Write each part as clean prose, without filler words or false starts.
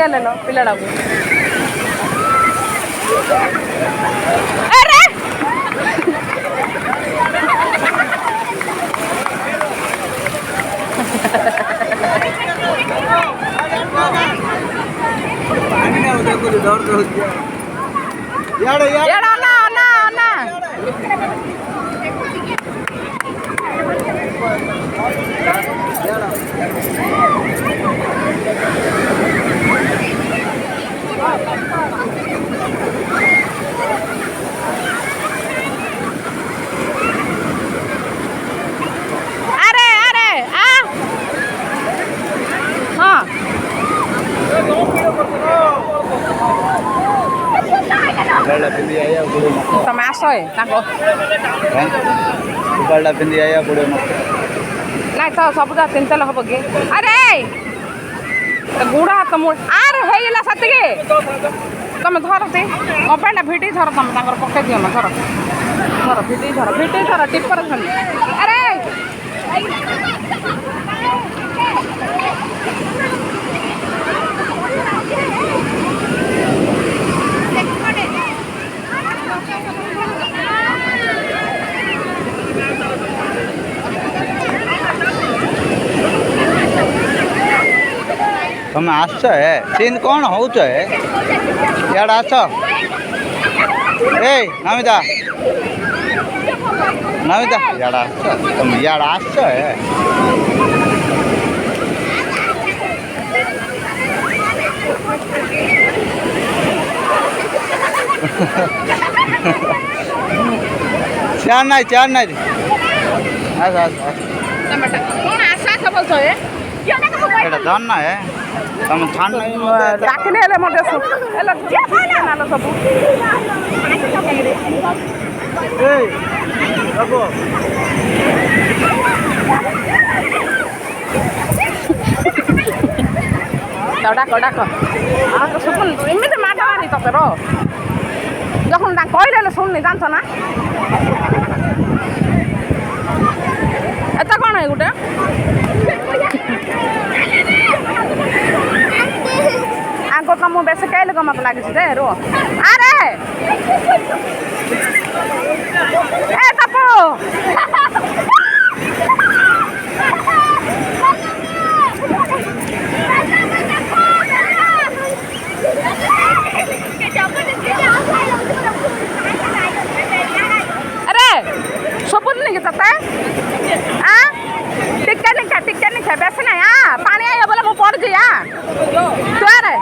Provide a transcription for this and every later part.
ले लो पिल्लाड़ा को याड़ा ना ना ना अरे अरे आ हाँ ତମେ ଆସ ତାଙ୍କ ପିନ୍ଧି ଆଇବାକୁ ପଡ଼ିବ ମୋତେ ନାଇଁ ତ ସବୁ ଯା ତିନି ଚାଲ ହବ କି ଆରେ ଗୁଡ଼ ହାତ ମୁଁ ଆରେ ହେଇଗଲା ସେତିକି ତମେ ଧର ସେ ମୋବାଇଲଟା ଭିଡ଼ି ଧର ତମେ ତାଙ୍କର ପକେଇ ଦିଅ ନା ଧର ଧର ଭିଡ଼ି ଧର ଟିପର ଧର ଆରେ ତମେ ଆସ ସିନ୍ କ'ଣ ହଉଛ ଇଆଡ଼େ ଆସ ଏଇ ନମିତା ଇଆଡ଼େ ଆସ ତମେ ଇଆଡ଼େ ଆସ ଚାର ନାଇଁ ଆସ ଆସ ଆସ এটা ধর না ତମେ ଛାଡ଼ ଡାକିଲେ ହେଲେ ମଧ୍ୟ ହେଲେ ସବୁ ଡାକ ଶୁଭୁନି ଏମିତି ମାଡ଼ ମାରି ତତେ ର যখন তাকে কইলে হলে শুননি জানছ না এটা কোণ গোটে ଆଗ ତ ମୁଁ ବେଶୀ କେଇଲେ କ'ଣ ମତେ ଲାଗିଛି ଯେ ରୁହ ଆରେ ଏ ତାପୁ ଆରେ ସବୁଦିନ କି ତତେ ଟିକେ ନିଖେ ବେଶୀ ନାହିଁ ପାଣି ଆଇବ ବୋଲେ ମୁଁ ପଡ଼ୁଛି ତୁଆରେ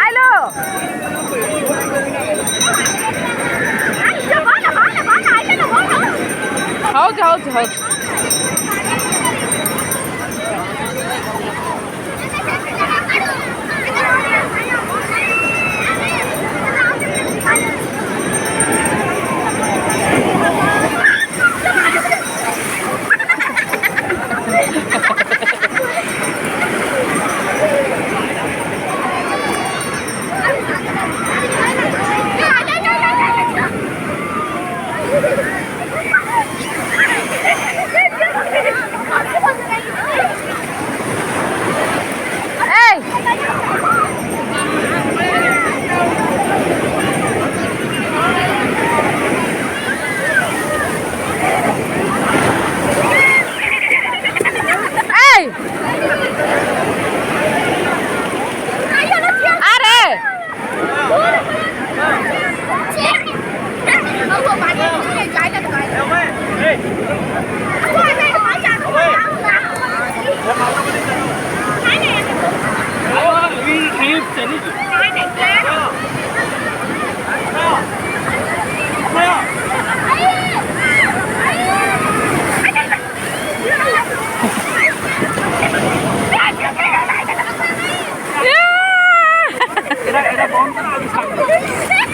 ଆଇଲୋ ହଉଛି